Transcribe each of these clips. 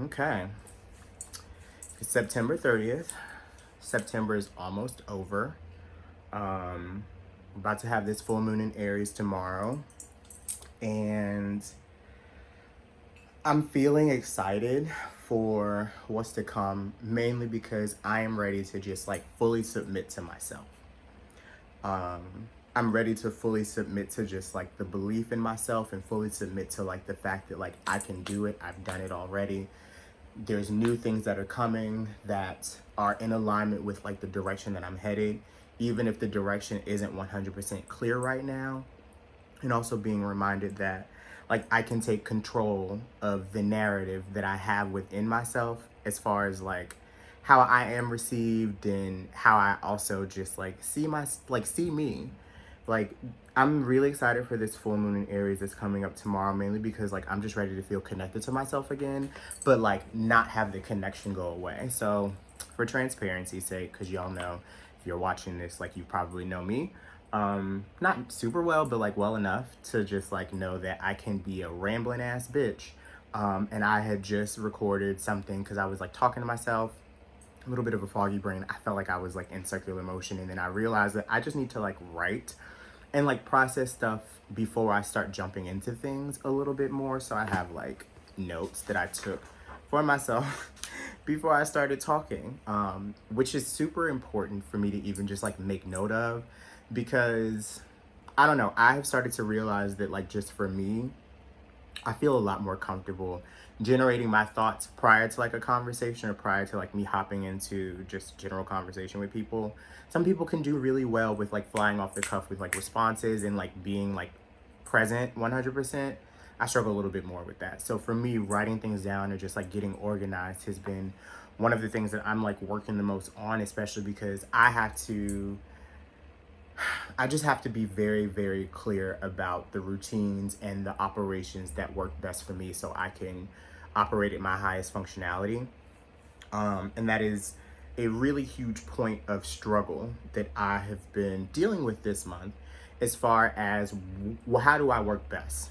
Okay. It's September 30th. September is almost over. About to have this full moon in Aries tomorrow. And I'm feeling excited for what's to come, mainly because I am ready to just like fully submit to myself. I'm ready to fully submit to just like the belief in myself and fully submit to like the fact that like I can do it. I've done it already. There's new things that are coming that are in alignment with like the direction that I'm headed, even if the direction isn't 100% clear right now. And also being reminded that like I can take control of the narrative that I have within myself as far as like how I am received and how I also just like see me. Like I'm really excited for this full moon in Aries that's coming up tomorrow, mainly because like I'm just ready to feel connected to myself again, but like not have the connection go away. So for transparency's sake, because y'all know if you're watching this, like you probably know me. Not super well, but like well enough to just like know that I can be a rambling ass bitch. And I had just recorded something because I was like talking to myself, a little bit of a foggy brain. I felt like I was like in circular motion, and then I realized that I just need to like write and like process stuff before I start jumping into things a little bit more. So I have like notes that I took for myself before I started talking, which is super important for me to even just like make note of, because I don't know, I have started to realize that like just for me, I feel a lot more comfortable generating my thoughts prior to like a conversation or prior to like me hopping into just general conversation with people. Some people can do really well with like flying off the cuff with like responses and like being like present 100%. I struggle a little bit more with that. So for me, writing things down or just like getting organized has been one of the things that I'm like working the most on, especially because I just have to be very, very clear about the routines and the operations that work best for me so I can operate at my highest functionality. And that is a really huge point of struggle that I have been dealing with this month as far as how do I work best.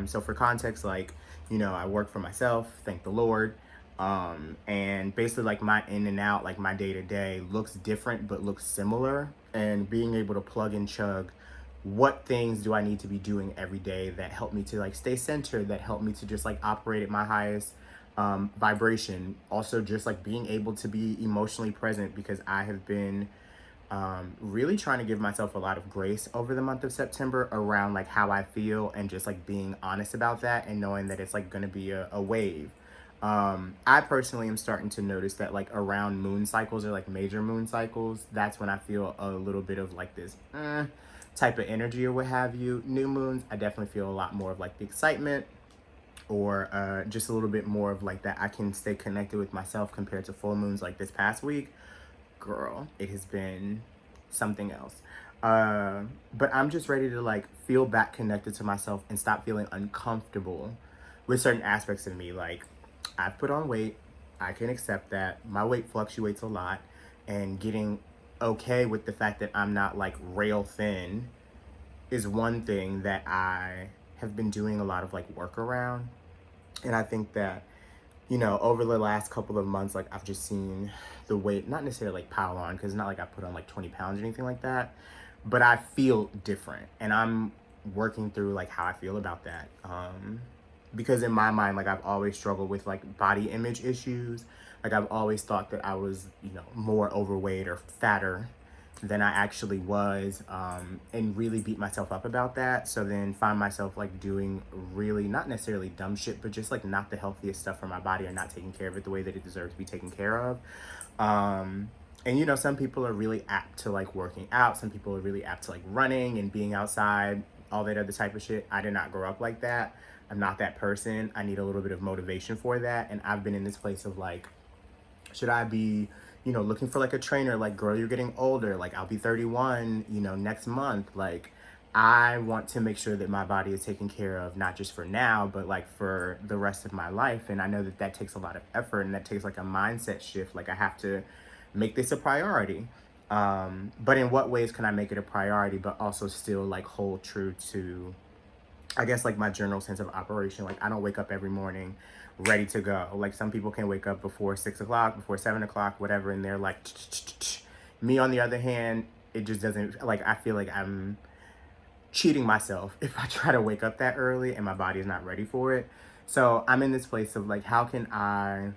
So for context, like, I work for myself, thank the Lord. And basically like my in and out, like my day to day looks different, but looks similar, and being able to plug and chug what things do I need to be doing every day that help me to like stay centered, that help me to just like operate at my highest vibration. Also just like being able to be emotionally present, because I have been really trying to give myself a lot of grace over the month of September around like how I feel, and just like being honest about that and knowing that it's like going to be a wave. I personally am starting to notice that like around moon cycles or like major moon cycles, that's when I feel a little bit of like this type of energy or what have you. New moons, I definitely feel a lot more of like the excitement, or just a little bit more of like that I can stay connected with myself, compared to full moons like this past week. Girl, it has been something else. But I'm just ready to like feel back connected to myself and stop feeling uncomfortable with certain aspects of me. Like, I've put on weight, I can accept that. My weight fluctuates a lot, and getting okay with the fact that I'm not like rail thin is one thing that I have been doing a lot of like work around. And I think that, over the last couple of months, like I've just seen the weight not necessarily like pile on, because it's not like I put on like 20 pounds or anything like that, but I feel different, and I'm working through like how I feel about that. Because in my mind, like I've always struggled with like body image issues. Like I've always thought that I was, more overweight or fatter than I actually was, and really beat myself up about that. So then find myself like doing really not necessarily dumb shit, but just like not the healthiest stuff for my body, or not taking care of it the way that it deserves to be taken care of. And some people are really apt to like working out. Some people are really apt to like running and being outside, all that other type of shit. I did not grow up like that. I'm not that person. I need a little bit of motivation for that. And I've been in this place of like, should I be, looking for like a trainer? Like, girl, you're getting older. Like, I'll be 31, next month. Like, I want to make sure that my body is taken care of, not just for now, but like for the rest of my life. And I know that that takes a lot of effort, and that takes like a mindset shift. Like, I have to make this a priority. But in what ways can I make it a priority, but also still like hold true to, I guess, like my general sense of operation? Like, I don't wake up every morning ready to go. Like some people can wake up before 6 o'clock, before 7 o'clock, whatever, and they're like, me on the other hand, it just doesn't, like, I feel like I'm cheating myself if I try to wake up that early and my body is not ready for it. So I'm in this place of like, how can I,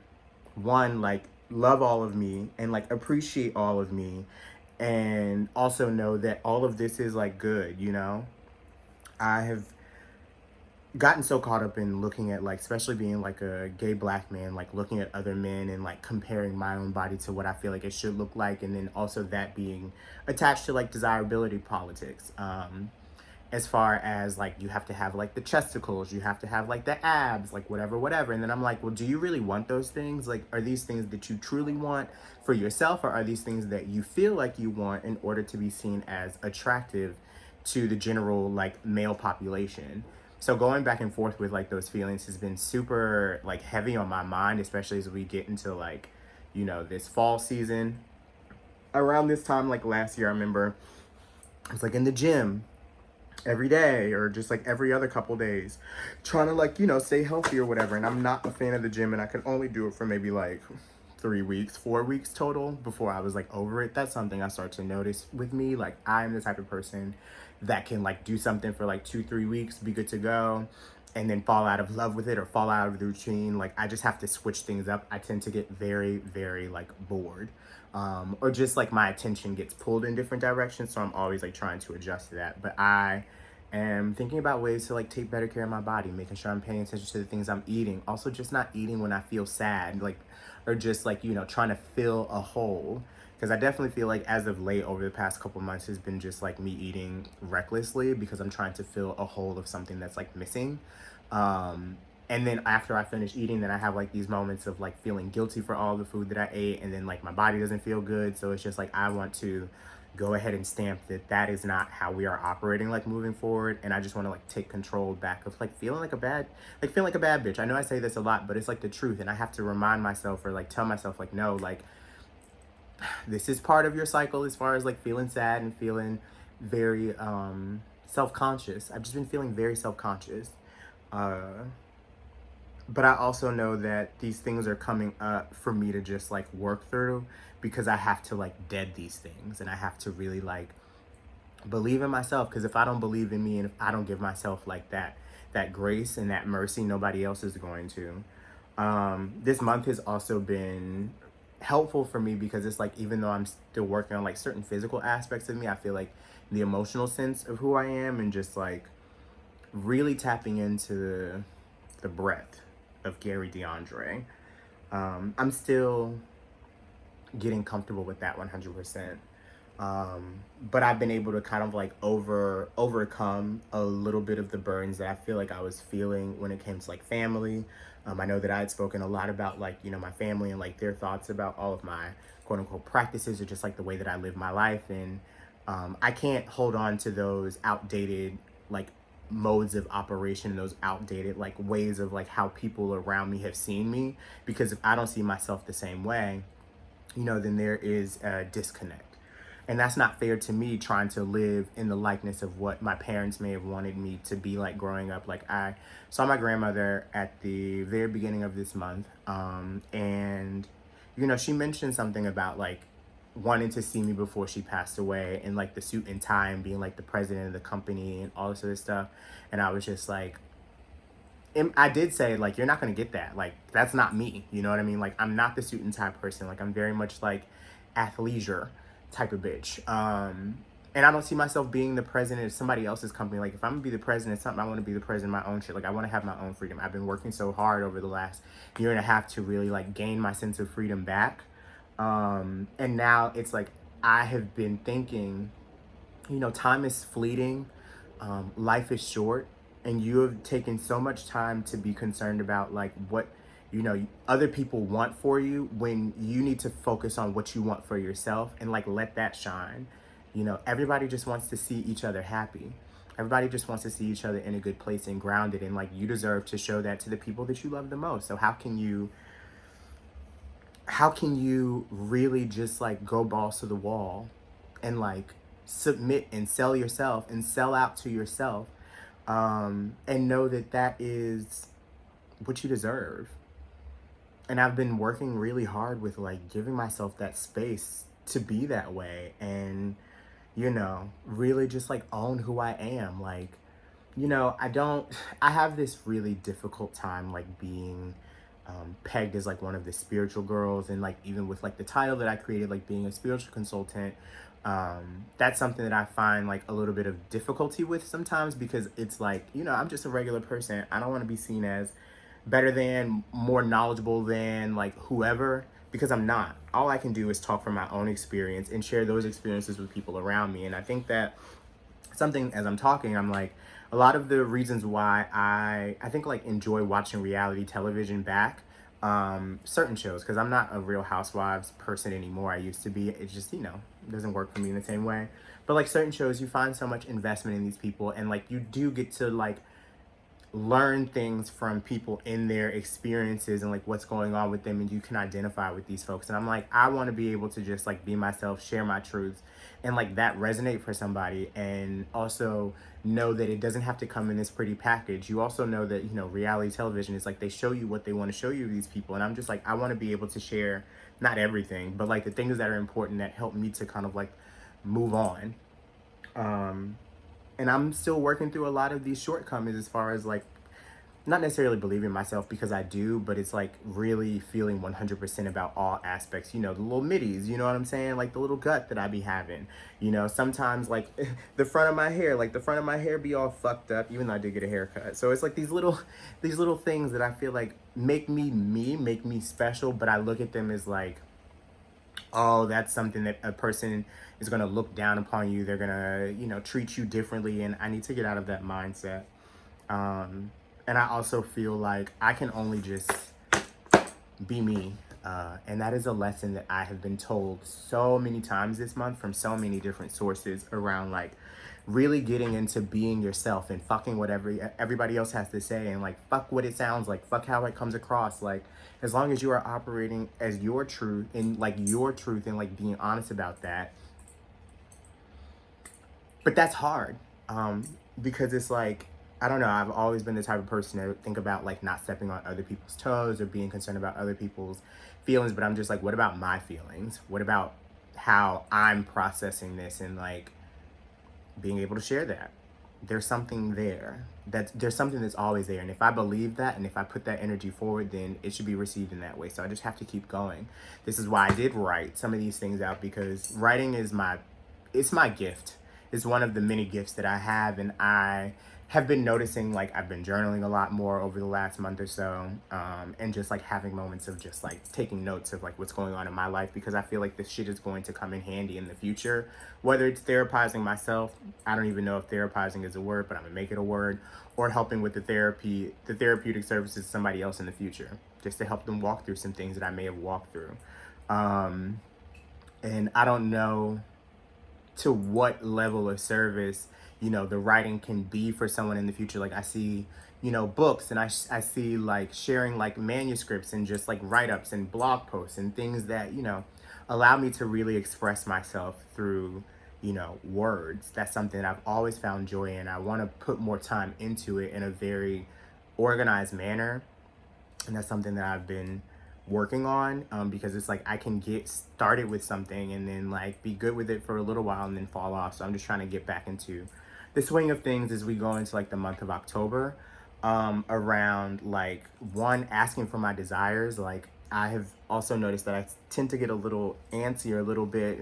one, like, love all of me and like appreciate all of me, and also know that all of this is like good, you know? I have gotten so caught up in looking at, like, especially being like a gay black man, like looking at other men and like comparing my own body to what I feel like it should look like, and then also that being attached to like desirability politics. As far as like, you have to have like the chesticles, you have to have like the abs, like whatever, whatever. And then I'm like, well, do you really want those things? Like, are these things that you truly want for yourself, or are these things that you feel like you want in order to be seen as attractive to the general like male population? So going back and forth with like those feelings has been super like heavy on my mind, especially as we get into like, this fall season. Around this time, like last year, I remember I was like in the gym every day, or just like every other couple days, trying to like, stay healthy or whatever. And I'm not a fan of the gym, and I could only do it for maybe like 3 weeks, 4 weeks total before I was like over it. That's something I start to notice with me. Like, I'm the type of person that can like do something for like 2-3 weeks, be good to go, and then fall out of love with it or fall out of the routine. Like, I just have to switch things up. I tend to get very, very like bored. Or just like my attention gets pulled in different directions. So I'm always like trying to adjust to that. But I am thinking about ways to like take better care of my body, making sure I'm paying attention to the things I'm eating. Also, just not eating when I feel sad, like, or just like, trying to fill a hole. Because I definitely feel like as of late, over the past couple months, has been just like me eating recklessly because I'm trying to fill a hole of something that's like missing. And then after I finish eating, then I have like these moments of like feeling guilty for all the food that I ate, and then like my body doesn't feel good. So it's just like, I want to go ahead and stamp that that is not how we are operating like moving forward. And I just want to like take control back of like feeling like a bad, bitch. I know I say this a lot, but it's like the truth. And I have to remind myself, or like tell myself like, no, like, this is part of your cycle, as far as like feeling sad and feeling very self-conscious. I've just been feeling very self-conscious. Uh, but I also know that these things are coming up for me to just like work through, because I have to like dead these things, and I have to really like believe in myself. Because if I don't believe in me, and if I don't give myself like that grace and that mercy, nobody else is going to. This month has also been helpful for me, because it's like, even though I'm still working on like certain physical aspects of me, I feel like the emotional sense of who I am, and just like really tapping into the breadth of Gary DeAndre. I'm still getting comfortable with that 100%. But I've been able to kind of like overcome a little bit of the burdens that I feel like I was feeling when it came to like family. I know that I had spoken a lot about like, my family and like their thoughts about all of my quote unquote practices, or just like the way that I live my life. And I can't hold on to those outdated like modes of operation, those outdated like ways of like how people around me have seen me, because if I don't see myself the same way, then there is a disconnect. And that's not fair to me, trying to live in the likeness of what my parents may have wanted me to be like growing up. Like, I saw my grandmother at the very beginning of this month. And, she mentioned something about like wanting to see me before she passed away, and like the suit and tie, and being like the president of the company and all this other stuff. And I was just like, I did say, like, you're not going to get that. Like, that's not me. You know what I mean? Like, I'm not the suit and tie person. Like, I'm very much like athleisure type of bitch. And I don't see myself being the president of somebody else's company. Like, if I'm gonna be the president of something, I want to be the president of my own shit. Like, I want to have my own freedom. I've been working so hard over the last year and a half to really like gain my sense of freedom back. And now it's like, I have been thinking, time is fleeting. Life is short, and you have taken so much time to be concerned about like what other people want for you, when you need to focus on what you want for yourself, and like let that shine. Everybody just wants to see each other happy. Everybody just wants to see each other in a good place and grounded, and like, you deserve to show that to the people that you love the most. So how can you really just like go balls to the wall and like submit and sell yourself and sell out to yourself, and know that that is what you deserve? And I've been working really hard with like giving myself that space to be that way, and really just like own who I am. Like, I don't, I have this really difficult time like being pegged as like one of the spiritual girls, and like even with like the title that I created, like being a spiritual consultant. That's something that I find like a little bit of difficulty with sometimes, because it's like, I'm just a regular person. I don't want to be seen as better than, more knowledgeable than like whoever, because I'm not. All I can do is talk from my own experience and share those experiences with people around me. And I think that something, as I'm talking, I'm like, a lot of the reasons why I think like enjoy watching reality television back, certain shows, because I'm not a Real Housewives person anymore. I used to be. It's just, it doesn't work for me in the same way. But like certain shows, you find so much investment in these people, and like you do get to like learn things from people in their experiences and like what's going on with them, and you can identify with these folks. And I'm like, I want to be able to just like be myself, share my truths, and like that resonate for somebody, and also know that it doesn't have to come in this pretty package. You also know that reality television is like, they show you what they want to show you, these people. And I'm just like, I want to be able to share not everything, but like the things that are important that help me to kind of like move on. And I'm still working through a lot of these shortcomings, as far as like not necessarily believing myself, because I do, but it's like really feeling 100% about all aspects, the little middies, you know what I'm saying? Like the little gut that I be having, sometimes like the front of my hair be all fucked up, even though I did get a haircut. So it's like these little things that I feel like make make me special, but I look at them as like, oh, that's something that a person is going to look down upon you. They're going to, treat you differently. And I need to get out of that mindset. And I also feel like I can only just be me. And that is a lesson that I have been told so many times this month from so many different sources, around like really getting into being yourself and fucking whatever everybody else has to say, and like fuck what it sounds like, fuck how it comes across. Like, as long as you are operating as your truth, and like your truth, and like being honest about that. But that's hard, because it's like, I don't know, I've always been the type of person to think about like not stepping on other people's toes or being concerned about other people's feelings. But I'm just like, what about my feelings? What about how I'm processing this, and like being able to share that? There's something there. There's something that's always there. And if I believe that, and if I put that energy forward, then it should be received in that way. So I just have to keep going. This is why I did write some of these things out, because writing is it's my gift. It's one of the many gifts that I have. And I have been noticing, like, I've been journaling a lot more over the last month or so, and just like having moments of just like taking notes of like what's going on in my life, because I feel like this shit is going to come in handy in the future, whether it's therapizing myself. I don't even know if therapizing is a word, but I'm gonna make it a word, or helping with the therapeutic services of somebody else in the future, just to help them walk through some things that I may have walked through. And I don't know to what level of service the writing can be for someone in the future. Like, I see books, and I see like sharing like manuscripts, and just like write-ups and blog posts and things that allow me to really express myself through words. That's something that I've always found joy in. I want to put more time into it in a very organized manner, and that's something that I've been working on, because it's like I can get started with something and then like be good with it for a little while and then fall off. So I'm just trying to get back into the swing of things as we go into like the month of October, around like, one, asking for my desires. Like, I have also noticed that I tend to get a little antsy, or a little bit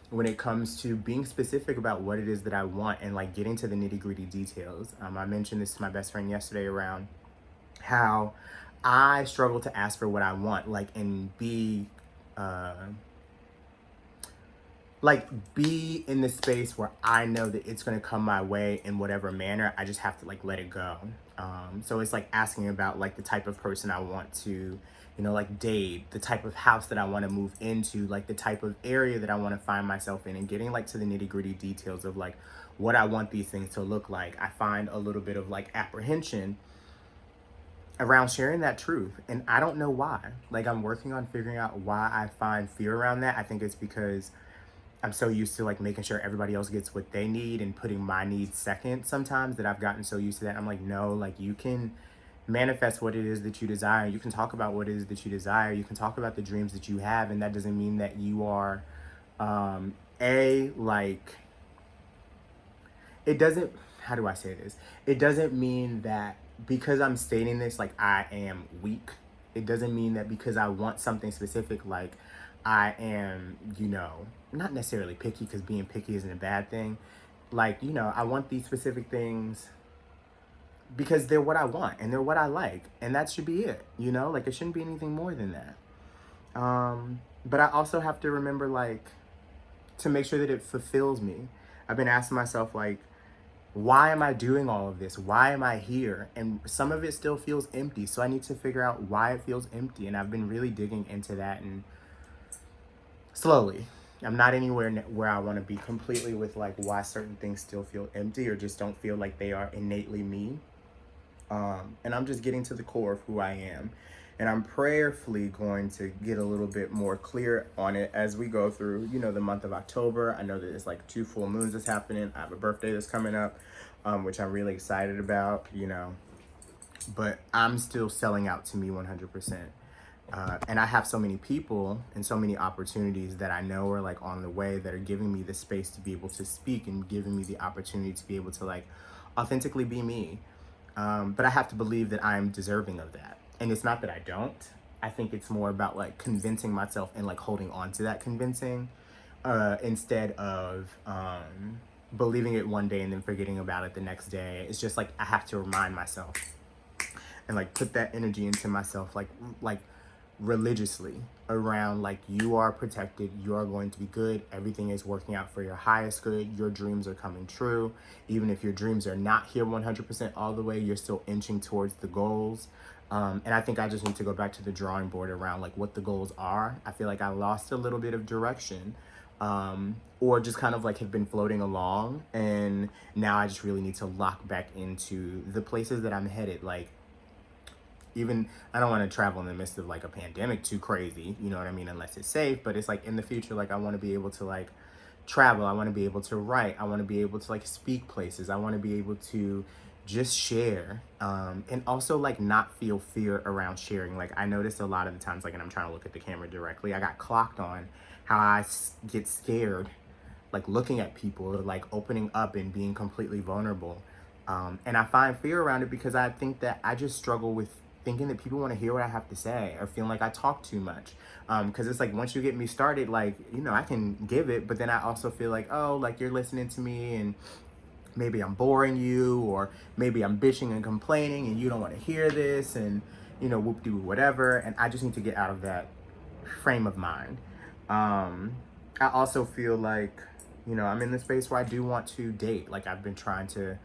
when it comes to being specific about what it is that I want, and like getting to the nitty gritty details. I mentioned this to my best friend yesterday, around how I struggle to ask for what I want, like, and be in the space where I know that it's going to come my way in whatever manner. I just have to like let it go. So it's like asking about like the type of person I want to like date, the type of house that I want to move into, like the type of area that I want to find myself in, and getting like to the nitty gritty details of like what I want these things to look like. I find a little bit of like apprehension around sharing that truth, and I don't know why. Like, I'm working on figuring out why I find fear around that. I think it's because I'm so used to like making sure everybody else gets what they need and putting my needs second sometimes, that I've gotten so used to that. I'm like, no, like, you can manifest what it is that you desire. You can talk about what it is that you desire. You can talk about the dreams that you have, and that doesn't mean that you are like, it doesn't, how do I say this? It doesn't mean that because I'm stating this, like, I am weak. It doesn't mean that because I want something specific, like, I am, not necessarily picky, because being picky isn't a bad thing. Like, I want these specific things because they're what I want and they're what I like. And that should be it, Like, it shouldn't be anything more than that. But I also have to remember, like, to make sure that it fulfills me. I've been asking myself, like, why am I doing all of this? Why am I here? And some of it still feels empty. So I need to figure out why it feels empty. And I've been really digging into that, and slowly. I'm not anywhere where I want to be completely with, like, why certain things still feel empty or just don't feel like they are innately me. And I'm just getting to the core of who I am. And I'm prayerfully going to get a little bit more clear on it as we go through, the month of October. I know that it's like 2 full moons that's happening. I have a birthday that's coming up, which I'm really excited about, But I'm still selling out to me 100%. And I have so many people and so many opportunities that I know are, like, on the way, that are giving me the space to be able to speak and giving me the opportunity to be able to, like, authentically be me. But I have to believe that I'm deserving of that. And it's not that I don't. I think it's more about, like, convincing myself and, like, holding on to that convincing instead of believing it one day and then forgetting about it the next day. It's just, like, I have to remind myself and, like, put that energy into myself, like religiously, around, like, you are protected, you are going to be good, everything is working out for your highest good, your dreams are coming true. Even if your dreams are not here 100% all the way, you're still inching towards the goals. And I think I just need to go back to the drawing board around, like, what the goals are. I feel like I lost a little bit of direction, or just kind of, like, have been floating along, and now I just really need to lock back into the places that I'm headed. Like, even, I don't want to travel in the midst of, like, a pandemic too crazy, you know what I mean, unless it's safe. But it's like, in the future, like, I want to be able to, like, travel. I want to be able to write. I want to be able to, like, speak places. I want to be able to just share, and also, like, not feel fear around sharing. Like, I noticed a lot of the times, like, and I'm trying to look at the camera directly, I got clocked on how I get scared, like, looking at people, or, like, opening up and being completely vulnerable. And I find fear around it because I think that I just struggle with thinking that people want to hear what I have to say, or feeling like I talk too much. Because it's like, once you get me started, like, I can give it, but then I also feel like, oh, like, you're listening to me, and maybe I'm boring you, or maybe I'm bitching and complaining and you don't want to hear this, and, whoop-de-woo, whatever. And I just need to get out of that frame of mind. I also feel like, I'm in the space where I do want to date. Like, I've been trying to,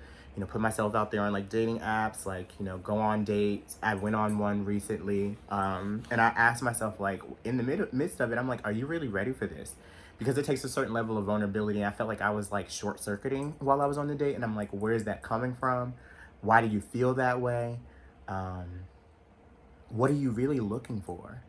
put myself out there on, like, dating apps, like, go on dates. I went on one recently. And I asked myself, like, in the midst of it, I'm like, are you really ready for this? Because it takes a certain level of vulnerability. And I felt like I was, like, short-circuiting while I was on the date. And I'm like, where's that coming from? Why do you feel that way? What are you really looking for?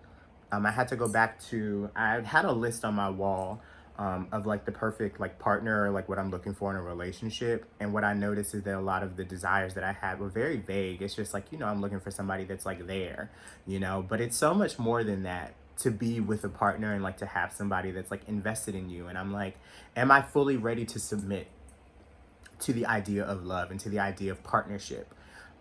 I had to go back to, I had a list on my wall of, like, the perfect, like, partner, or, like, what I'm looking for in a relationship. And what I noticed is that a lot of the desires that I had were very vague. It's just like, I'm looking for somebody that's, like, there, but it's so much more than that, to be with a partner and, like, to have somebody that's, like, invested in you. And I'm like, am I fully ready to submit to the idea of love and to the idea of partnership?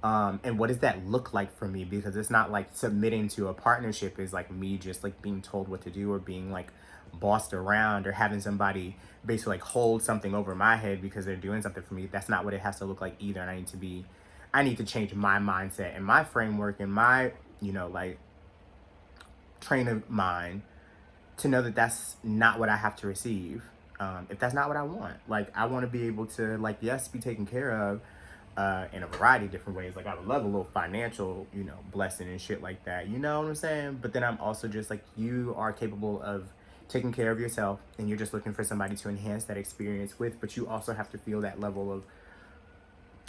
And what does that look like for me? Because it's not like submitting to a partnership is like me just, like, being told what to do, or being, like, bossed around, or having somebody basically, like, hold something over my head because they're doing something for me. That's not what it has to look like either. And I need to change my mindset and my framework and my, like, train of mind, to know that that's not what I have to receive. If that's not what I want, like, I want to be able to, like, yes, be taken care of, in a variety of different ways. Like, I would love a little financial, blessing and shit like that. You know what I'm saying? But then I'm also just like, you are capable of taking care of yourself, and you're just looking for somebody to enhance that experience with. But you also have to feel that level of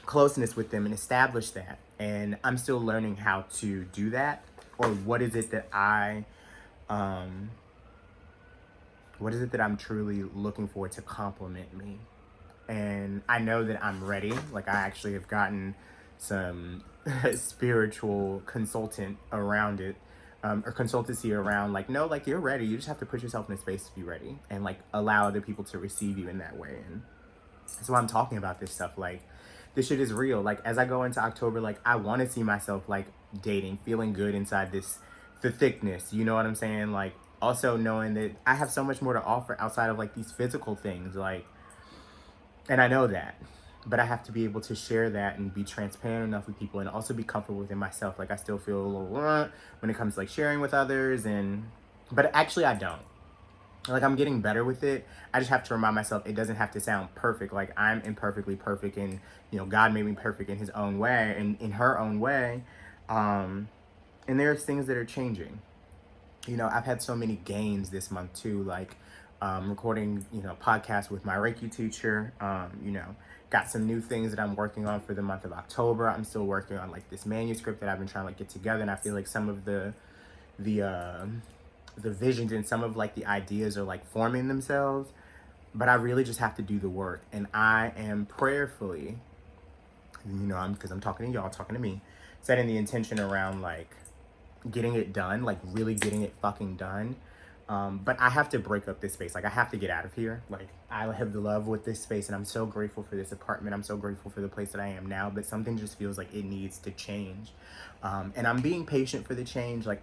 closeness with them and establish that. And I'm still learning how to do that, or what is it that I'm truly looking for to complement me. And I know that I'm ready. Like, I actually have gotten some spiritual consultant around it, or consultancy around like, no, like you're ready. You just have to put yourself in a space to be ready and like allow other people to receive you in that way. And that's why I'm talking about this stuff. Like, this shit is real. Like, as I go into October, like, I want to see myself like dating, feeling good inside the thickness. You know what I'm saying? Like, also knowing that I have so much more to offer outside of like these physical things. Like, and I know that, but I have to be able to share that and be transparent enough with people and also be comfortable within myself. Like, I still feel a little when it comes to like sharing with others, but actually I don't. Like, I'm getting better with it. I just have to remind myself it doesn't have to sound perfect. Like, I'm imperfectly perfect, and God made me perfect in his own way and in her own way. And there's things that are changing. I've had so many gains this month too, like recording, podcasts with my Reiki teacher. Got some new things that I'm working on for the month of October. I'm still working on like this manuscript that I've been trying to like get together, and I feel like some of the visions and some of like the ideas are like forming themselves, but I really just have to do the work. And I am prayerfully, because I'm talking to y'all, talking to me, setting the intention around like getting it done, like really getting it fucking done. But I have to break up this space. Like, I have to get out of here. Like, I have the love with this space, and I'm so grateful for this apartment. I'm so grateful for the place that I am now, but something just feels like it needs to change. And I'm being patient for the change, like,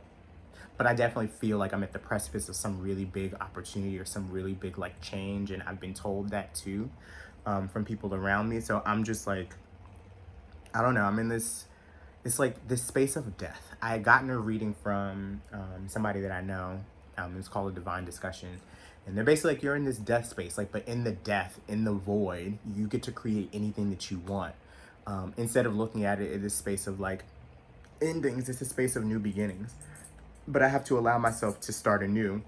but I definitely feel like I'm at the precipice of some really big opportunity or some really big like change, and I've been told that too, from people around me. So I'm just like, I don't know, I'm in this, it's like this space of death. I had gotten a reading from somebody that I know. It's called a divine discussion, and they're basically like, you're in this death space, like, but in the death, in the void, you get to create anything that you want. Instead of looking at it in this space of like endings, it's a space of new beginnings. But I have to allow myself to start anew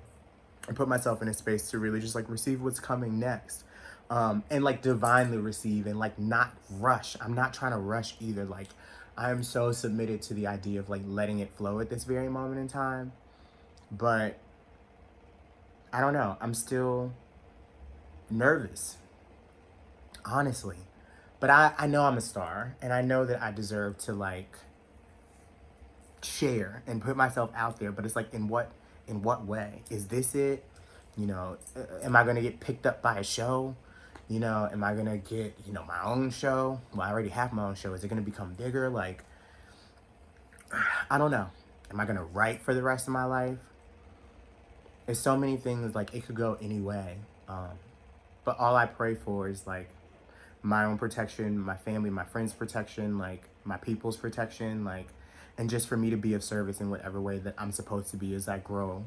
and put myself in a space to really just like receive what's coming next, and like divinely receive and like not rush. I'm not trying to rush either. Like, I'm so submitted to the idea of like letting it flow at this very moment in time, but I don't know, I'm still nervous, honestly. But I know I'm a star, and I know that I deserve to like share and put myself out there. But it's like, in what way? Is this it? Am I gonna get picked up by a show? Am I gonna get my own show? Well, I already have my own show. Is it gonna become bigger? Like, I don't know. Am I gonna write for the rest of my life? There's so many things, like, it could go any way. But all I pray for is like my own protection, my family, my friends' protection, like my people's protection, like, and just for me to be of service in whatever way that I'm supposed to be as I grow.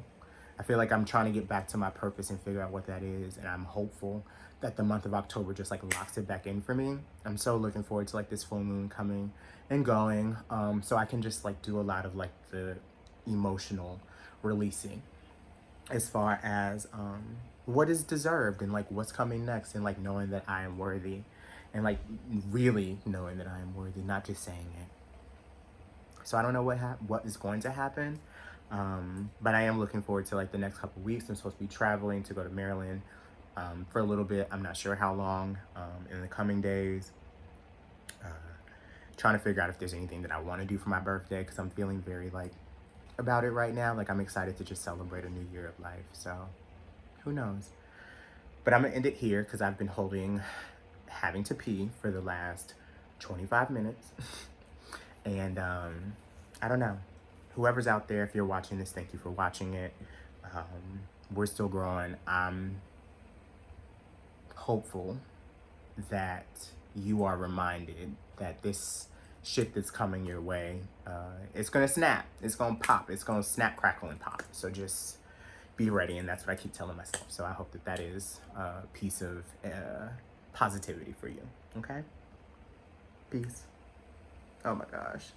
I feel like I'm trying to get back to my purpose and figure out what that is, and I'm hopeful that the month of October just like locks it back in for me. I'm so looking forward to like this full moon coming and going, so I can just like do a lot of like the emotional releasing as far as what is deserved and like what's coming next, and like knowing that I am worthy, and like really knowing that I am worthy, not just saying it. So I don't know what is going to happen, but I am looking forward to like the next couple weeks. I'm supposed to be traveling to go to Maryland for a little bit. I'm not sure how long, in the coming days. Trying to figure out if there's anything that I want to do for my birthday, because I'm feeling very like about it right now. Like, I'm excited to just celebrate a new year of life. So who knows? But I'm gonna end it here because I've been having to pee for the last 25 minutes. And I don't know. Whoever's out there, if you're watching this, thank you for watching it. We're still growing. I'm hopeful that you are reminded that this shit that's coming your way, it's gonna snap, it's gonna pop, it's gonna snap, crackle, and pop. So just be ready, and that's what I keep telling myself. So I hope that is a piece of positivity for you. Okay? Peace. Oh my gosh.